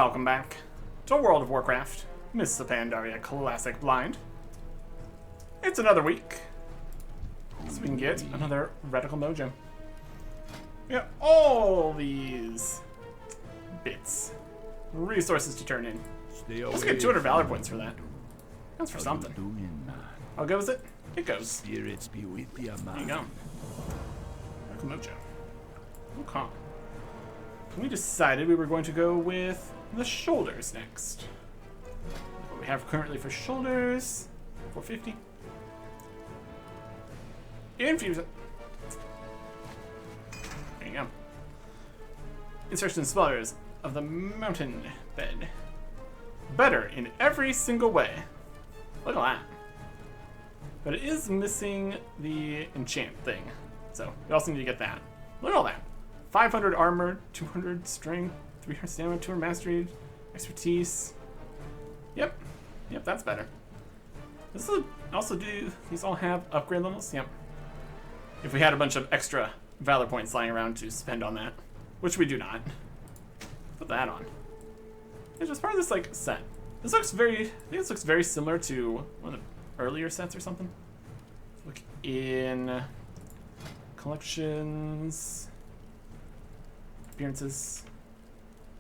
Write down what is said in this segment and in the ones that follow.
Welcome back to World of Warcraft, Miss Pandaria Classic Blind. It's another week, so we can get another Radical Mojo. We got all these bits, resources to turn in. Let's get 200 Valor points for that. That's for something. How goes it? It goes. Spirits be with you, man. There you go. Radical Mojo. Okay. We decided we were going to go with the shoulders next. What we have currently for shoulders, 450. Infuse it. There you go. Insertion spoilers of the mountain bed. Better in every single way. Look at that. But it is missing the enchant thing. So we also need to get that. Look at all that. 500 armor, 200 strength, 300 stamina, 200 mastery, expertise. Yep, that's better. This will also do, these all have upgrade levels? Yep. If we had a bunch of extra valor points lying around to spend on that, which we do not. Put that on. It's just part of this like set. This looks very, I think this looks very similar to one of the earlier sets or something. Look in collections. Appearances.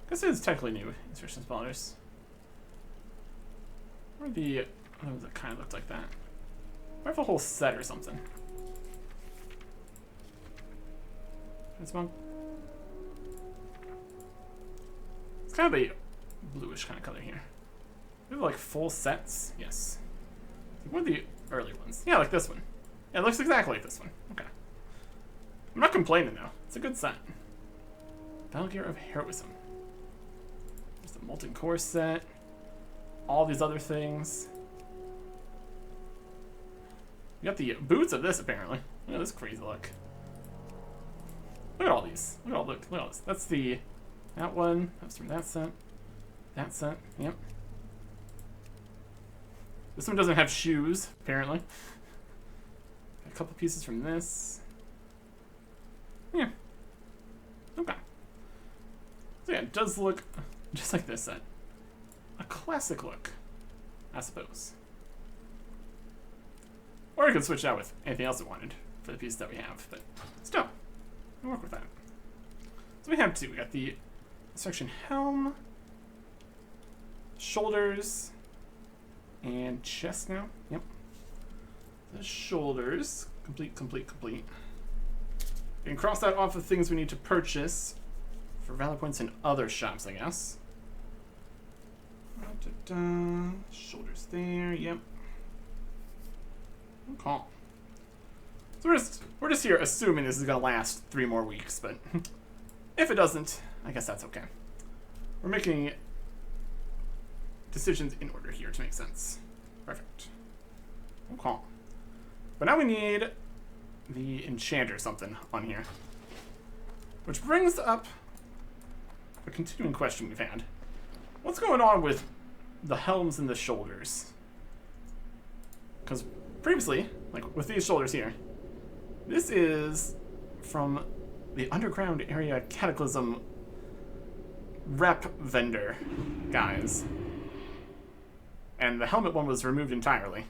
I guess it's technically new. Insertion spoilers. Or the ones that kind of looked like that. Or if a whole set or something. It's kind of a bluish kind of color here. We have like full sets. Yes. One of the early ones. Yeah, like this one. Yeah, it looks exactly like this one. Okay. I'm not complaining though. It's a good set. Battle Gear of Heroism. There's the Molten Core set. All these other things. We got the boots of this apparently. Look at this crazy look. Look at all these. Look at all this. That's that one. That's from that set. That set. Yep. This one doesn't have shoes, apparently. Got a couple pieces from this. Yeah. Okay. So yeah, it does look just like this set. A classic look, I suppose. Or we could switch out with anything else we wanted for the pieces that we have, but still, we'll work with that. So we have two. We got the section helm, shoulders, and chest now. Yep. The shoulders, complete. We can cross that off of things we need to purchase for valor points in other shops, I guess. Shoulders there, yep. Okay. So we're just here assuming this is gonna last 3 more weeks, but if it doesn't, I guess that's okay. We're making decisions in order here to make sense. Perfect. Okay. But now we need the enchant or something on here. Which brings up a continuing question we've had. What's going on with the helms and the shoulders? Because previously, like with these shoulders here, this is from the underground area cataclysm rep vendor guys. And the helmet one was removed entirely.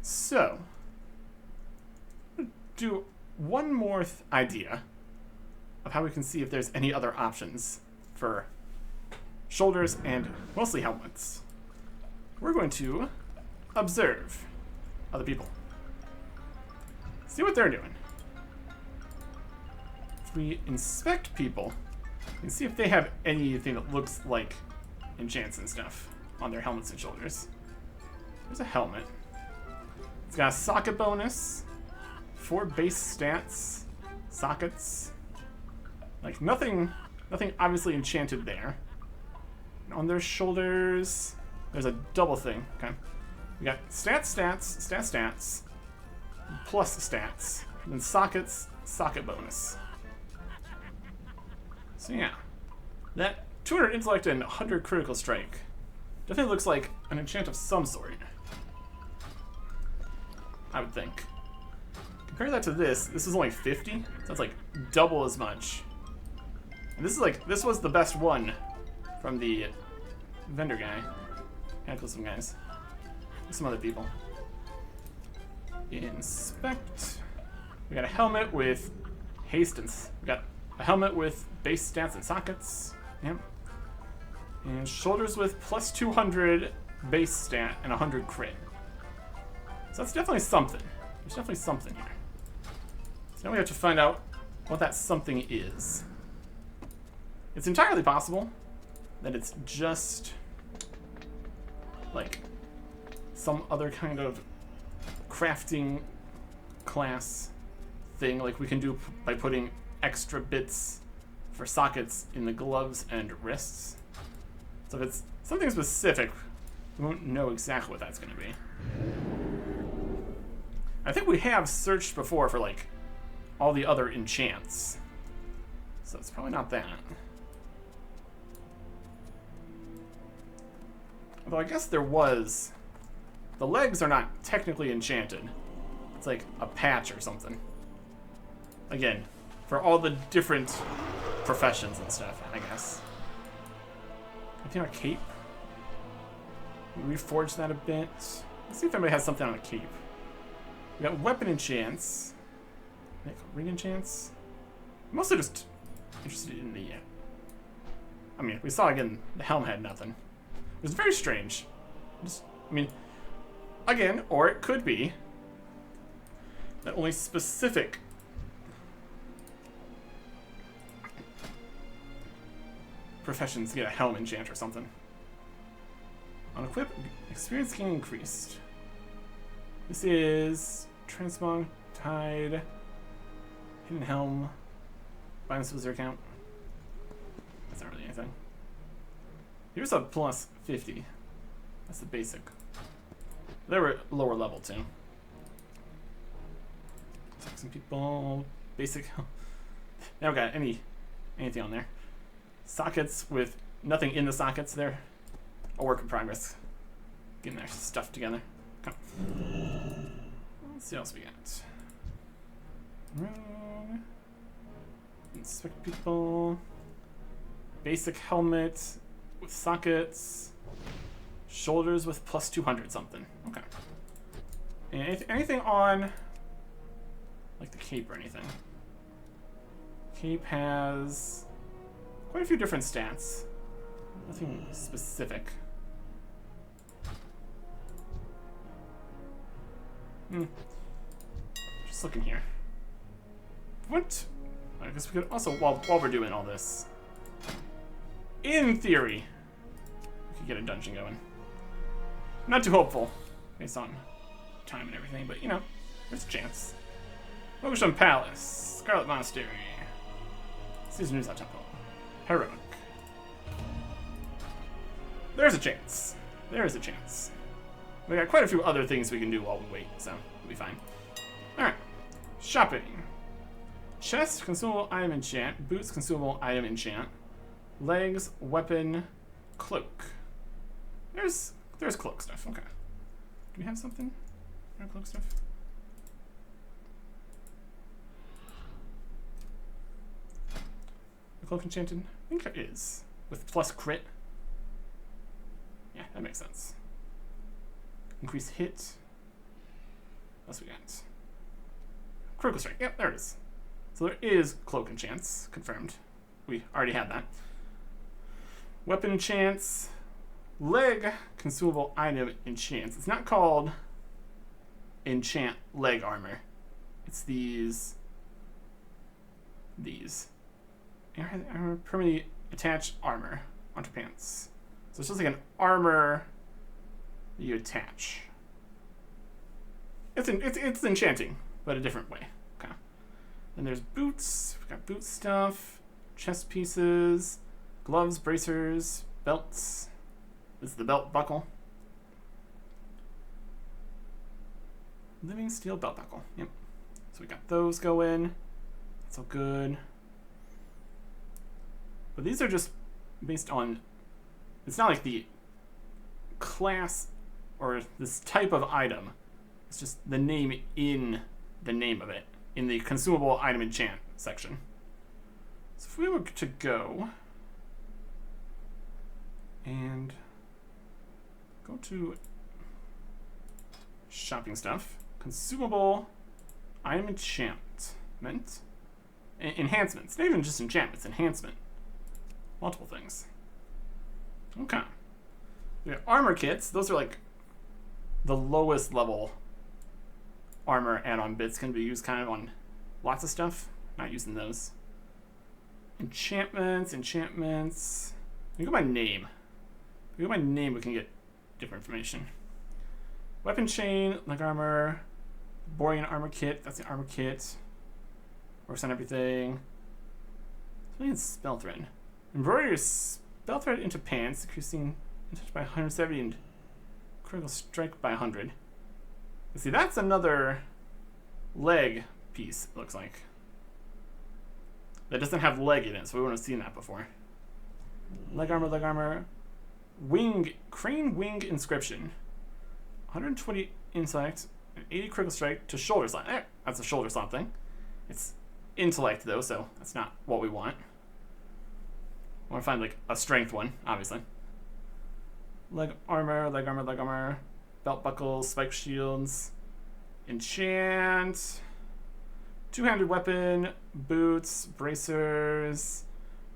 So, do one more idea of how we can see if there's any other options for shoulders and mostly helmets. We're going to observe other people. See what they're doing. If we inspect people, we can see if they have anything that looks like enchants and stuff on their helmets and shoulders. There's a helmet. It's got a socket bonus, 4 base stats, sockets. Like nothing obviously enchanted there. And on their shoulders, there's a double thing. Okay, we got stats, plus stats, and then sockets, socket bonus. So yeah, that 200 intellect and 100 critical strike definitely looks like an enchant of some sort. I would think. Compare that to this. This is only 50, so that's like double as much. And this was the best one from the vendor guy. Heckle some guys. Some other people. Inspect. We got a helmet with haste and we got a helmet with base stats and sockets. Yep. And shoulders with plus 200 base stat and 100 crit. So that's definitely something. There's definitely something here. So now we have to find out what that something is. It's entirely possible that it's just like some other kind of crafting class thing like we can do by putting extra bits for sockets in the gloves and wrists. So if it's something specific, we won't know exactly what that's going to be. I think we have searched before for like all the other enchants. So it's probably not that. Although I guess there was... The legs are not technically enchanted. It's like a patch or something. Again, for all the different professions and stuff, I guess. I think our cape. We reforged that a bit. Let's see if anybody has something on a cape. We got weapon enchants. Ring enchants. I'm mostly just interested in the... I mean, we saw again, the helm had nothing. It was very strange. I mean, again, or it could be that only specific professions get a helm enchant or something. On equip, experience gain increased. This is Transmog, Tide, Hidden Helm, Binds Wizard count. That's not really anything. Here's a plus 50. That's the basic. They were lower level too. Some people basic. Never got anything on there. Sockets with nothing in the sockets there. A work in progress. Getting their stuff together. Come. Let's see what else we got. Inspect people. Basic helmet with sockets. Shoulders with plus 200 something. Okay. And anything on like the cape or anything? Cape has quite a few different stats. Nothing specific. Just looking here. What? I guess we could also, while we're doing all this, in theory, we could get a dungeon going. Not too hopeful, based on time and everything, but you know, there's a chance. Motion Palace, Scarlet Monastery, Season News Temple, Heroic. There's a chance. There is a chance. We got quite a few other things we can do while we wait, so we'll be fine. Alright. Shopping. Chest, consumable item enchant. Boots, consumable item enchant. Legs, weapon, cloak. There's cloak stuff. Okay. Do we have something? Cloak stuff? The cloak enchanted? I think there is. With plus crit. Yeah, that makes sense. Increase hit. What else we got? Critical strike. Yep, there it is. So there is cloak enchants. Confirmed. We already had that. Weapon enchants. Leg consumable item enchants. It's not called enchant leg armor. It's these. Armor permanently attach armor onto pants. So it's just like an armor that you attach. It's enchanting, but a different way. Okay. Then there's boots. We've got boot stuff, chest pieces, gloves, bracers, belts. This is the belt buckle. Living steel belt buckle. Yep. So we got those going. That's all good. But these are just based on, it's not like the class or this type of item. It's just the name in the name of it in the consumable item enchant section. So if we were to go and go to shopping stuff, consumable, item enchantment, enhancements, not even just enchantments, enhancement, multiple things. Okay. We have armor kits. Those are like the lowest level armor add-on bits, can be used kind of on lots of stuff. Not using those. Enchantments. We go by name. If we go by name, we can get different information. Weapon chain, leg armor, Borean armor kit. That's the armor kit. Works on everything. Something in spell thread. Embroidery spell thread into pants, increasing touch by 170 and critical strike by 100. You see, that's another leg piece, it looks like. That doesn't have leg in it, so we wouldn't have seen that before. Leg armor. Wing, crane wing inscription. 120 intellect and 80 critical strike to shoulder slot. That's a shoulder slot thing. It's intellect though, so that's not what we want. I want to find like a strength one, obviously. Leg armor. Belt buckles, spike shields. Enchant. Two-handed weapon, boots, bracers,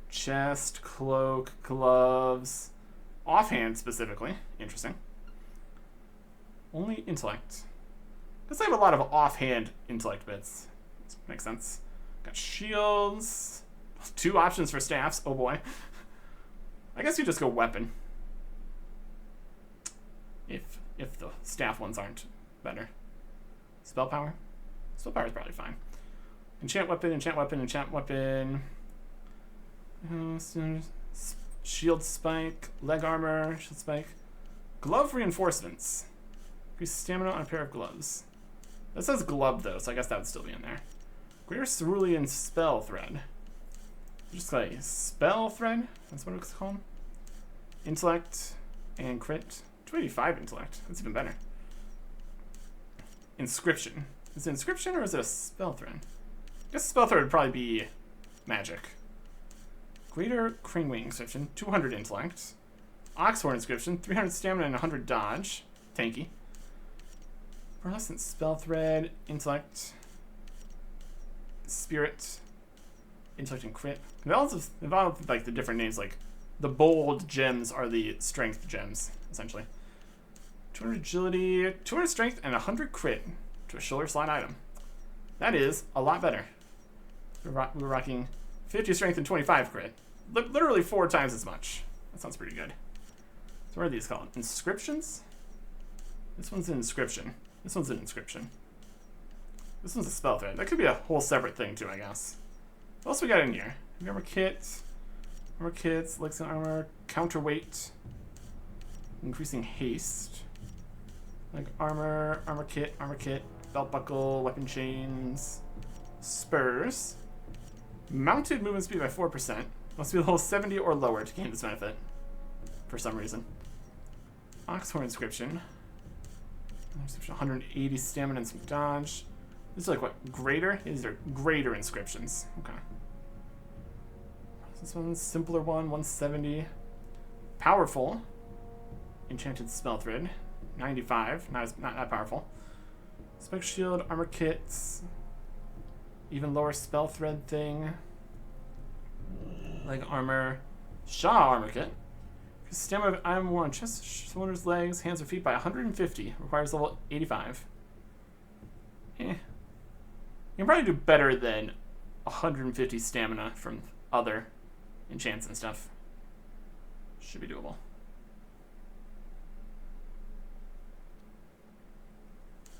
chest, cloak, gloves. Offhand specifically. Interesting. Only intellect. Guess I have a lot of offhand intellect bits. Makes sense. Got shields. 2 options for staffs. Oh boy. I guess you just go weapon. If the staff ones aren't better. Spell power? Spell power is probably fine. Enchant weapon. Shield spike, leg armor, shield spike. Glove reinforcements. Increase stamina on a pair of gloves. That says glove though, so I guess that would still be in there. Greater cerulean spell thread. Just like spell thread, that's what it's called. Intellect and crit. 285 intellect, that's even better. Inscription. Is it inscription or is it a spell thread? I guess spell thread would probably be magic. Greater crane wing inscription, 200 intellect. Oxhorn inscription, 300 stamina and 100 dodge. Tanky. Pearlescent spell thread, intellect, spirit, intellect and crit. They also involve like the different names, like the bold gems are the strength gems, essentially. 200 agility, 200 strength, and 100 crit to a shoulder slot item. That is a lot better. We're rocking 50 strength and 25 crit. Literally 4 times as much. That sounds pretty good. So what are these called? Inscriptions? This one's an inscription. This one's an inscription. This one's a spell thread. That could be a whole separate thing too, I guess. What else we got in here? Armor kits, legs and armor, counterweight, increasing haste, like armor kit, belt buckle, weapon chains, spurs, mounted movement speed by 4%. Must be level 70 or lower to gain this benefit, for some reason. Oxhorn inscription. 180 stamina and some dodge. This is like what? Greater? These are greater inscriptions. Okay. This one's simpler one, 170. Powerful. Enchanted spell thread. 95. Not that powerful. Spike shield, armor kits. Even lower spell thread thing. Leg armor. Shaw armor kit. Stamina of item 1, chest, shoulders, legs, hands, or feet by 150. Requires level 85. You can probably do better than 150 stamina from other enchants and stuff. Should be doable.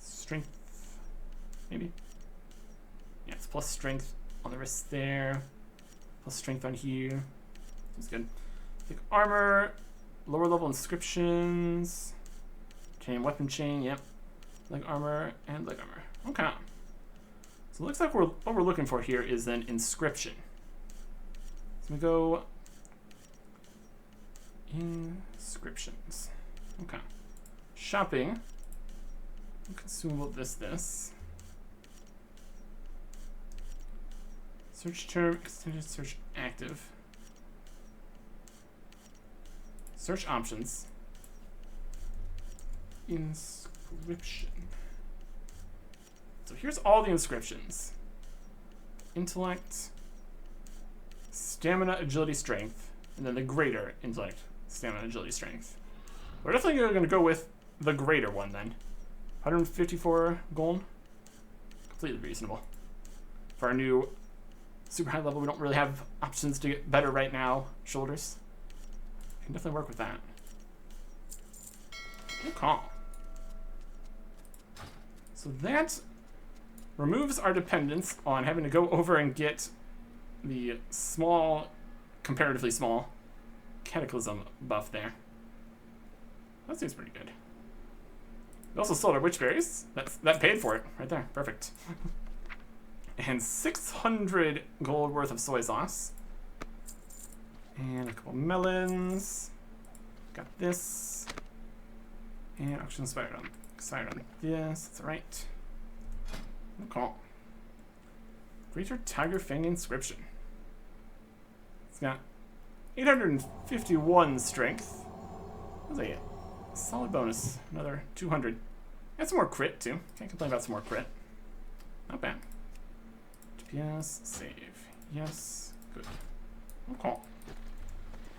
Strength, maybe? Yeah, it's plus strength on the wrist there. Plus strength on here. That's good. Like armor, lower level inscriptions, chain, weapon chain, yep. Leg armor and leg armor. Okay. So it looks like what we're looking for here is an inscription. So we go inscriptions. Okay. Shopping. Consumable this. Search term, extended search active. Search options. Inscription. So here's all the inscriptions. Intellect, stamina, agility, strength, and then the greater intellect, stamina, agility, strength. We're definitely going to go with the greater one then. 154 gold. Completely reasonable. For our new super high level, we don't really have options to get better right now. Shoulders. Can definitely work with that. Okay. So that removes our dependence on having to go over and get the small, comparatively small, cataclysm buff there. That seems pretty good. We also sold our witch berries. That paid for it right there. Perfect. And 600 gold worth of soy sauce. And a couple melons. Got this. And auction expired on this. That's right. Okay. Greater Tiger Fang inscription. It's got 851 strength. That's a solid bonus. Another 200. And some more crit too. Can't complain about some more crit. Not bad. Yes, save. Yes, good. Okay.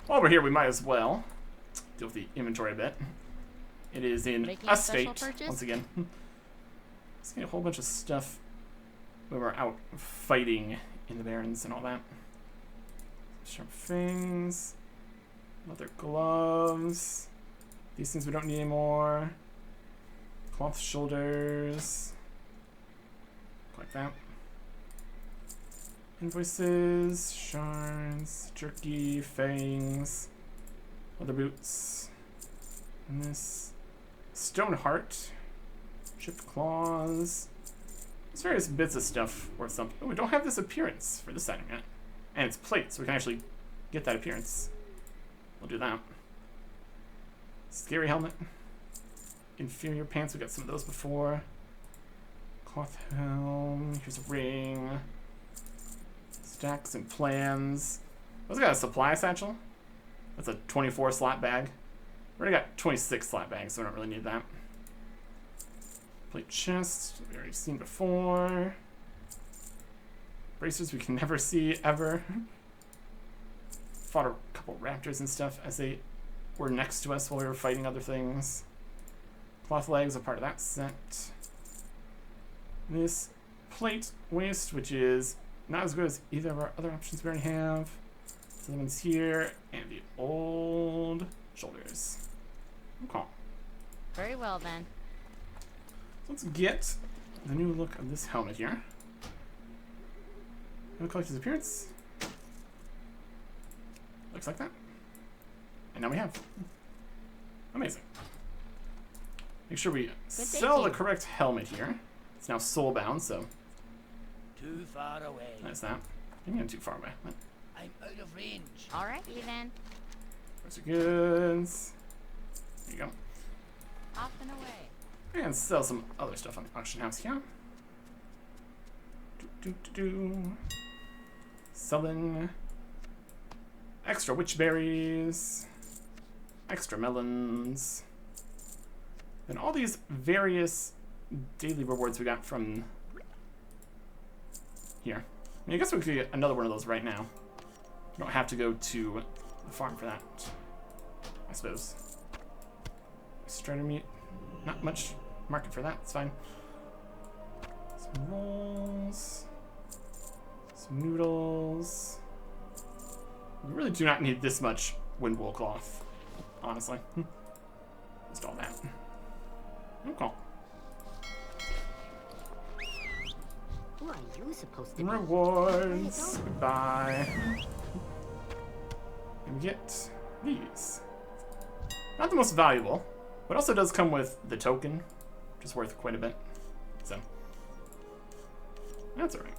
While we're here, we might as well deal with the inventory a bit. It is in a state, once again. Let's get a whole bunch of stuff when we're out fighting in the Barrens and all that. Sharp things. Leather gloves. These things we don't need anymore. Cloth shoulders. Like that. Invoices, shards, jerky, fangs, leather boots, and this stone heart, chipped claws. There's various bits of stuff or something. Oh, we don't have this appearance for this item yet. And it's plate, so we can actually get that appearance. We'll do that. Scary helmet. Inferior pants, we got some of those before. Cloth helm, here's a ring. Stacks and plans. What's got a supply satchel? That's a 24 slot bag. We already got 26 slot bags, so we don't really need that. Plate chest, we already seen before. Bracers we can never see ever. Fought a couple raptors and stuff as they were next to us while we were fighting other things. Cloth legs are part of that set. This plate waist, which is not as good as either of our other options we already have. So the ones here, and the old shoulders. Okay. Very well then. So let's get the new look of this helmet here. No collector's appearance. Looks like that. And now we have. Amazing. Make sure we sell the correct helmet here. It's now soul-bound, so. Too far away. That's that. Maybe I'm too far away. I'm out of range. Alrighty then. Those are goods. There you go. Off and away. And sell some other stuff on the auction house here. Selling extra witch berries, extra melons, and all these various daily rewards we got from here. I mean, I guess we could get another one of those right now. We don't have to go to the farm for that, I suppose. Strider meat, not much market for that, it's fine. Some rolls, some noodles. We really do not need this much wind wool cloth, honestly. Just all that. Okay. Who are you supposed to be? Rewards. Goodbye. And we get these. Not the most valuable, but also does come with the token, which is worth quite a bit. So that's alright.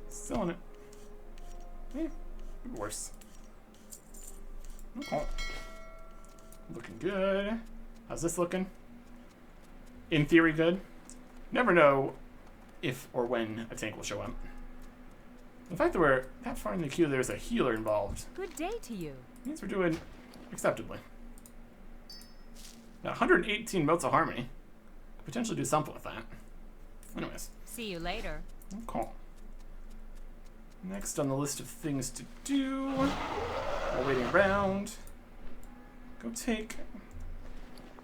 Selling it. Could be worse. Okay. Looking good. How's this looking? In theory, good. Never know if or when a tank will show up. The fact that we're that far in the queue, there's a healer involved. Good day to you. Means we're doing acceptably. Got 118 motes of harmony. Could potentially do something with that. Anyways. See you later. Okay. Next on the list of things to do, while waiting around, go take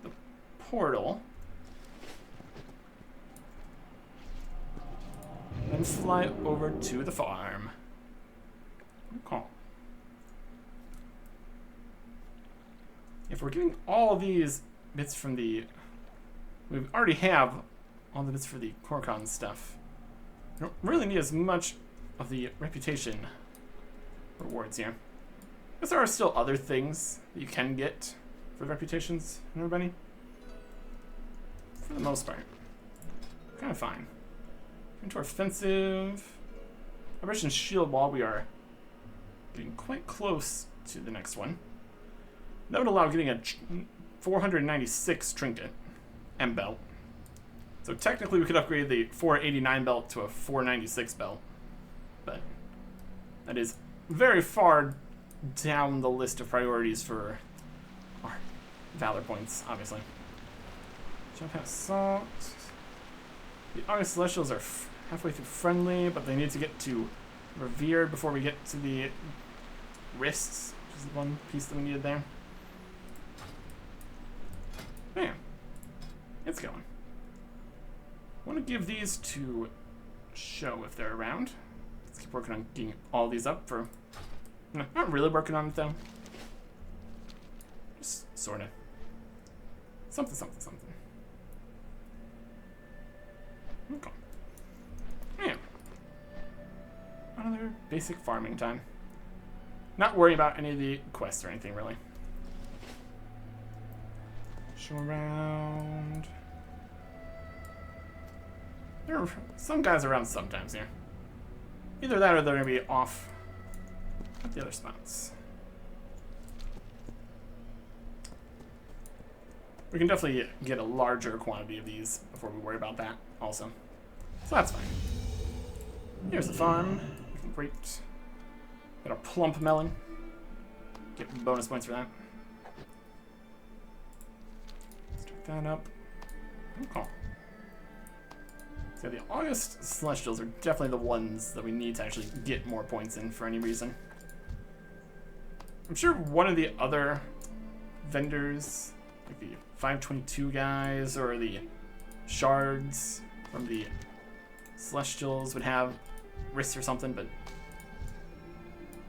the portal. And fly over to the farm. Okay. If we're getting all these bits from the... We already have all the bits for the Korcon stuff. We don't really need as much of the reputation rewards here. I guess there are still other things that you can get for the reputations and everybody. For the most part. Kind of fine. Into our offensive. Operation Shield Wall, we are getting quite close to the next one. That would allow getting a 496 trinket and belt. So technically we could upgrade the 489 belt to a 496 belt. But that is very far down the list of priorities for our Valor points, obviously. Jump out Salt. The August Celestials are halfway through friendly, but they need to get to Revered before we get to the wrists, which is the one piece that we needed there. Man, it's going. I want to give these to Show if they're around. Let's keep working on getting all these up for... No, not really working on it though. Just sorta. Something, something, something. Okay. Yeah. Another basic farming time. Not worrying about any of the quests or anything really. Show around. There are some guys around sometimes here. Either that or they're gonna be off at the other spots. We can definitely get a larger quantity of these before we worry about that also. So that's fine. Here's the farm. Great. Got a plump melon. Get bonus points for that. Start that up. Okay. So the August Celestials are definitely the ones that we need to actually get more points in for any reason. I'm sure one of the other vendors, like the 522 guys or the shards from the Celestials, would have wrists or something, but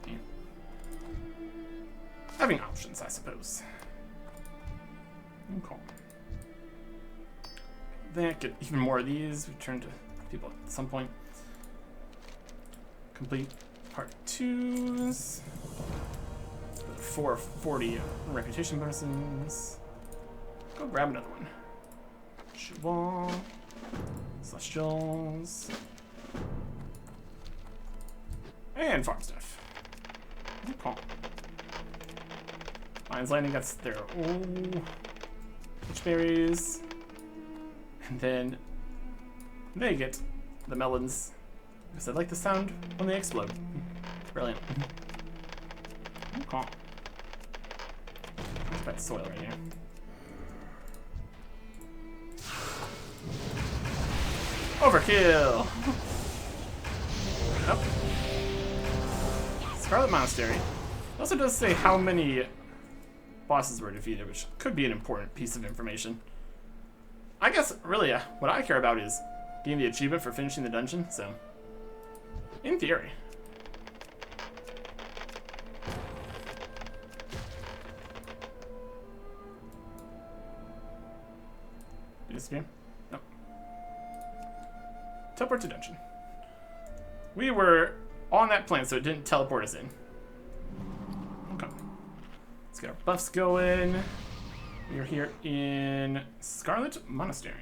yeah. Having options, I suppose. Okay. That, get even more of these. We turn to people at some point. Complete part 2s. 440 reputation bonuses. Go grab another one. Shabal. Celestials. And farm stuff. Okay. Lion's Landing gets their witchberries. And then they get the melons. Because I like the sound when they explode. Brilliant. Okay. Let's put soil right here. Overkill! Yep. Scarlet Monastery. It also does say how many bosses were defeated, which could be an important piece of information. I guess, really, what I care about is getting the achievement for finishing the dungeon, so... In theory. Did you disappear? No. Teleport to dungeon. We were on that plan, so it didn't teleport us in. Okay. Let's get our buffs going. We are here in Scarlet Monastery.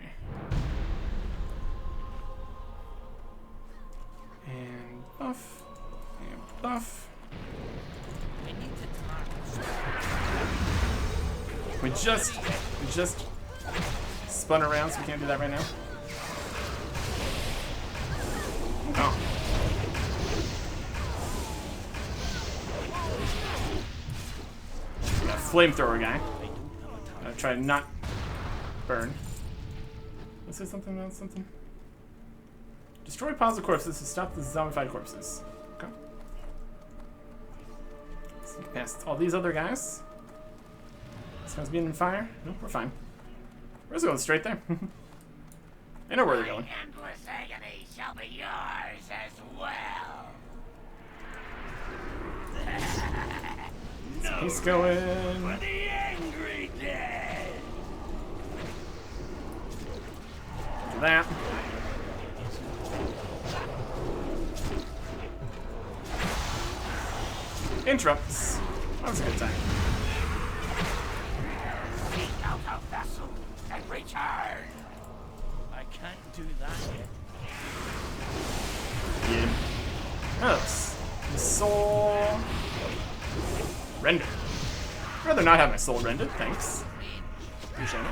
And buff. And buff. I need to mark. We just spun around, so we can't do that right now. Oh. Got a flamethrower guy. I'll try to not burn. Let's say something about something. Destroy piles of corpses to stop the zombified corpses. Okay. So we can pass all these other guys. This guy's being on fire. No, we're fine. We're just going straight there. I know where they're going. Endless agony shall be yours as well. So he's going. For the angry dead. Do that. Interrupts. That was a good time. Seek out a vessel and return. I can't do that yet. Yeah. Yes. The soul. Render. I'd rather not have my soul rendered, thanks. Appreciate it.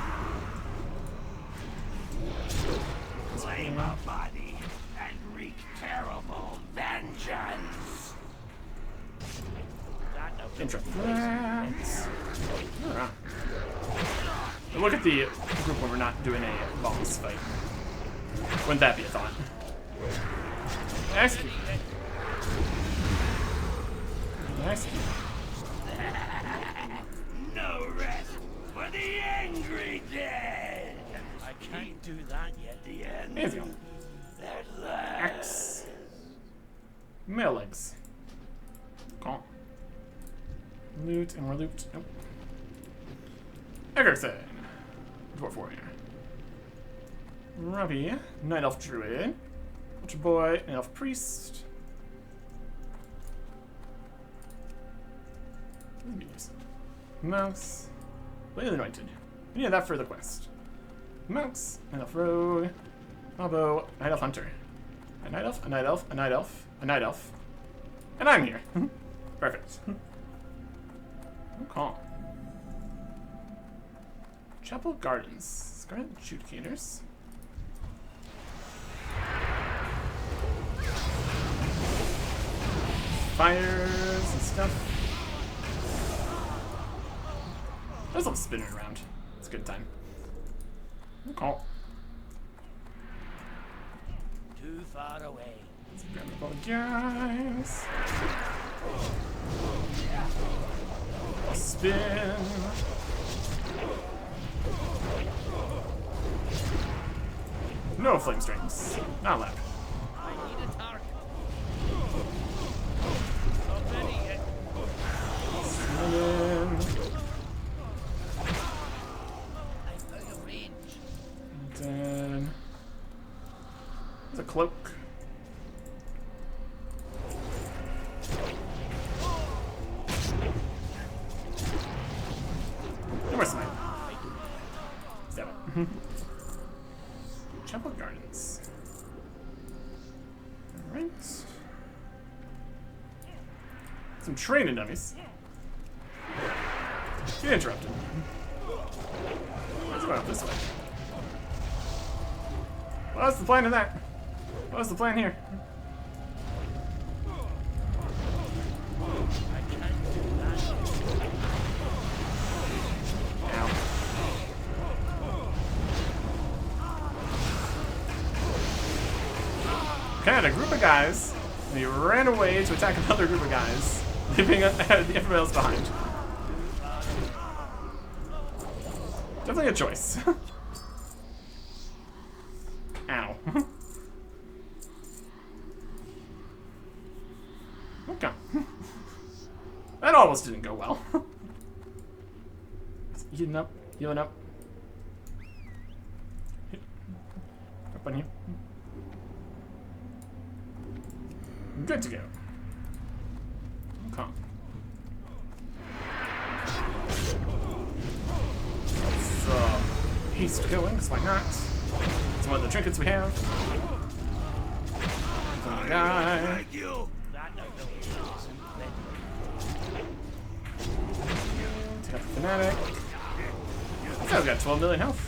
Claim a body and wreak terrible vengeance. Interrupt that. Alright. Look at the group when we're not doing a boss fight. Wouldn't that be a thought? Execute. Execute. No rest for the angry dead. I can't do that yet. The end. There you go. There's last. Axe. Male legs. Cool. Loot, and we're looped. Nope. Eggerson. Dwarf warrior. Robbie. Night elf druid. Ultra boy. Night elf priest. Mouse. Blade of the Anointed. We need that for the quest. Mouse. Night elf rogue. Elbow. Night elf hunter. A night elf. A night elf. A night elf. A night elf. And I'm here. Perfect. Okay. Chapel Gardens. Scarlet Adjudicators. Fires and stuff. There's some spinning around. It's a good time. Okay. Too far away. Let's grab up all the guys. I'll spin. No flame strings. Not allowed. I need a target. Not ready yet. Spin. I'm out of range. Then there's a cloak. No more smite. Stab it. Chapel Gardens. Alright. Some training dummies. Get interrupted. Let's go out this way. What's the plan of that? What's the plan here? I can't do that. Ow. Okay, had a group of guys, and he ran away to attack another group of guys, leaving everyone else behind. Definitely a choice. Ow. Okay. That almost didn't go well. Healing up, healing up. Up on you. Good to go. Okay. Let's haste going, because why not? It's one of the trinkets we have. Some guy. Thank you. That I know isn't ready. Take out the fanatic. guy's got 12 million health.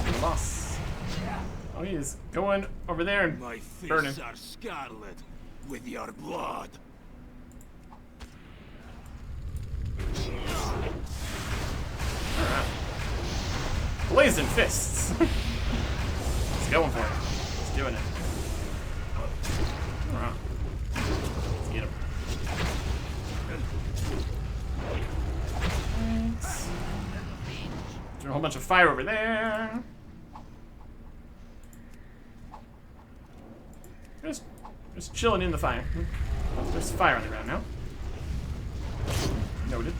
The boss. Oh, he's going over there and My burning. fists are scarlet with your blood. Alright. Blazing fists. He's going for it. He's doing it. Alright. Let's get him. Thanks. Doing a whole bunch of fire over there. Just chilling in the fire. There's fire on the ground now. Noted.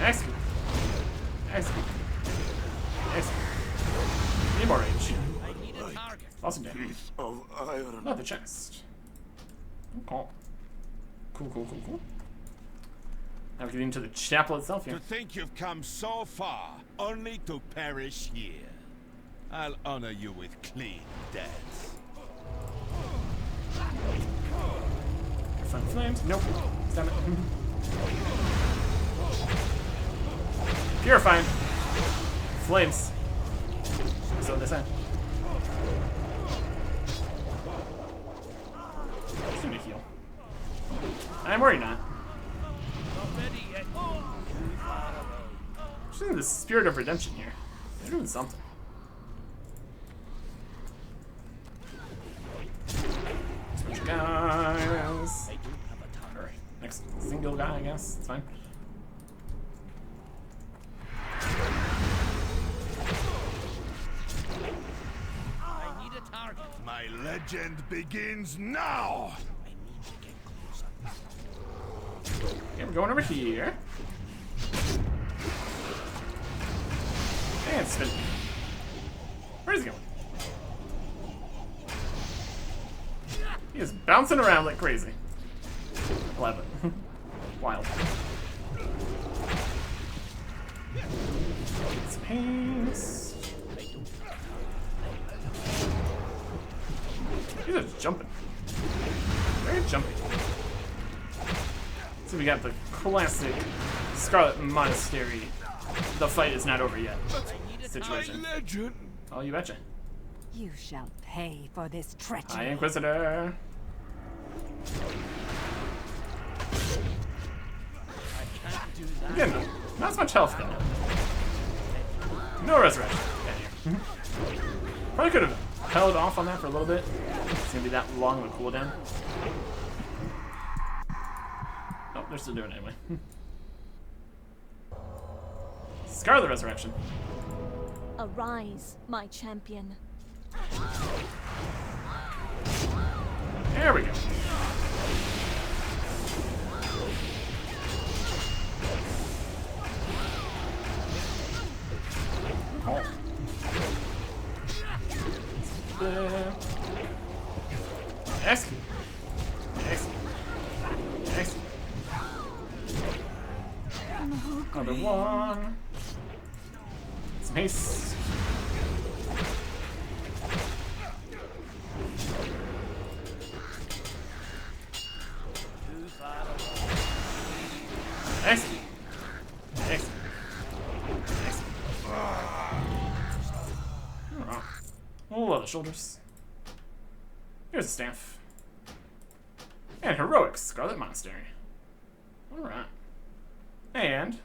Excellent. Excellent. Excellent. Need more rage. Awesome damage. Piece of iron. Not the chest. Oh. Cool, cool, cool, cool. Now we get into the chapel itself here. To think you've come so far, only to perish here. I'll honor you with clean death. Fun flames. Nope. Damn it. Purifying. Flames. So this end. Just need to heal. I'm worried not. Just in the spirit of redemption here. They're doing something. Switch guys. Alright, next single guy, I guess. It's fine. My legend begins now! Okay, we're going over here. And spin. Where's he going? He is bouncing around like crazy. Love it. Wild. Some haste. He's just jumping. Very jumpy. So we got the classic Scarlet Monastery. The fight is not over yet. Situation. My legend! Oh, you betcha. You shall pay for this treachery. Hi, Inquisitor. Again, not as much health though. No resurrection. Yeah, here. Probably could have held off on that for a little bit. It's gonna be that long of a cooldown. Oh, they're still doing it anyway. Scarlet resurrection. Arise, my champion. There we go. Oh. Excellent. Excellent. Excellent. Another one. Some haste. Excellent. Excellent. Excellent. Oh, the shoulders. Here's a staff. And Heroic Scarlet Monastery. Alright. And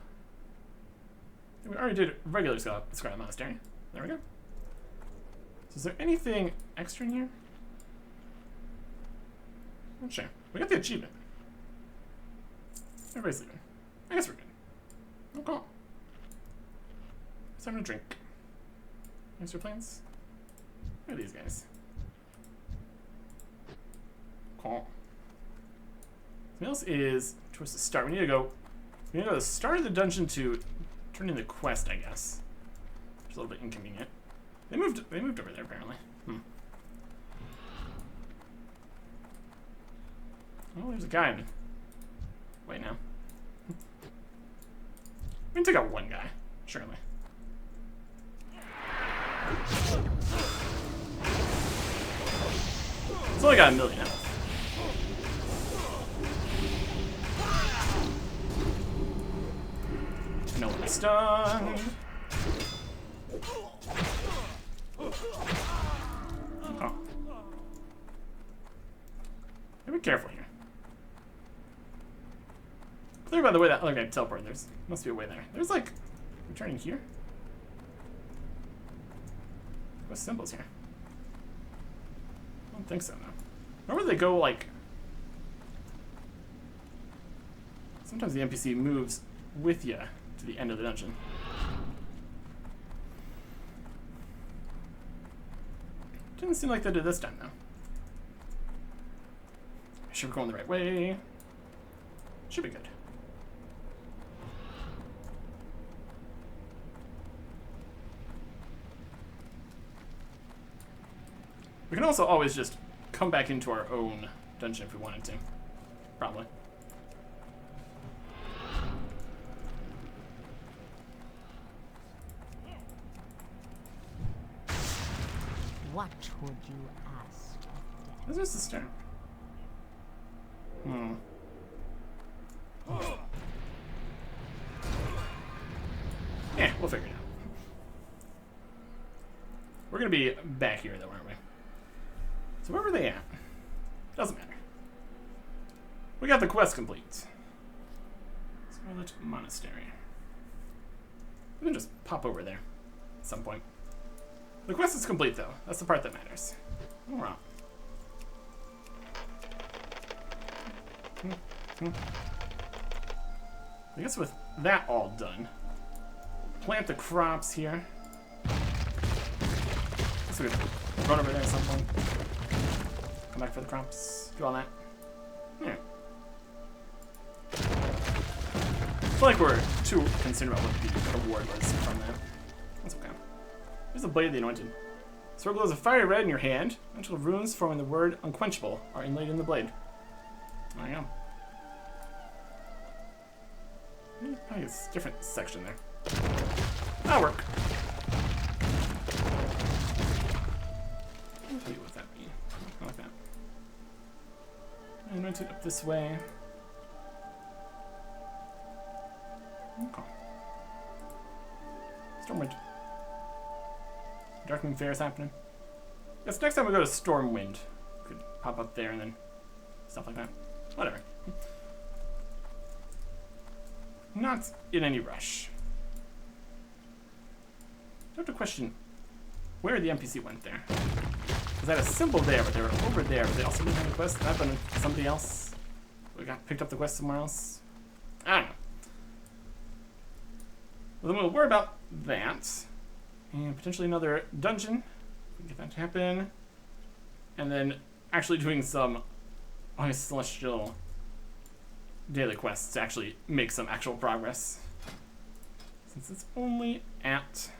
we already did regular Scarlet Monastery. There we go. So is there anything extra in here? Not sure. We got the achievement. Everybody's leaving. I guess we're good. Okay. It's time to drink. Thanks for plans. Who are these guys? Cool. Something else is towards the start. We need to go to the start of the dungeon to turn in the quest, I guess. Which is a little bit inconvenient. They moved over there apparently. Oh, there's a guy in the way now. We can take out one guy, surely. It's only got 1 million health. Stunned. Oh. Be careful here. Clear by the way that other guy teleported. There's must be a way there. There's like returning here. What's symbols here? I don't think so, no. Remember they go like. Sometimes the NPC moves with you to the end of the dungeon. Didn't seem like they did this time though. Sure we're going the right way. Should be good. We can also always just come back into our own dungeon if we wanted to. Probably. What would you ask of death? This is the start. Yeah, we'll figure it out. We're gonna be back here though, aren't we? So where were they at? Doesn't matter. We got the quest complete. Scarlet Monastery. We can just pop over there at some point. The quest is complete though. That's the part that matters. All right. I guess with that all done, plant the crops here. So we can run over there at some point. Come back for the crops. Do all that. Yeah. I feel like we're too concerned about what the reward was from that. That's okay. Here's the Blade of the Anointed. Sword glows a fiery red in your hand until runes forming the word unquenchable are inlaid in the blade. There you go. Probably a different section there. That'll work. I'll tell you what that means. I like that. Anointed up this way. Okay. Stormwind. Darkening Fair is happening. Guess next time we go to Stormwind, we could pop up there and then stuff like that. Whatever. Not in any rush. I have to question where the NPC went there. Because I had a symbol there, but they were over there. But they also didn't have a quest. That happened with somebody else. We got picked up the quest somewhere else. I don't know. Well, then we'll worry about that. And potentially another dungeon. We can get that to happen. And then actually doing some celestial daily quests to actually make some actual progress. Since it's only at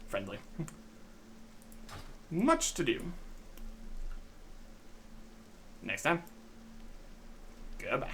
friendly. Much to do. Next time. Goodbye.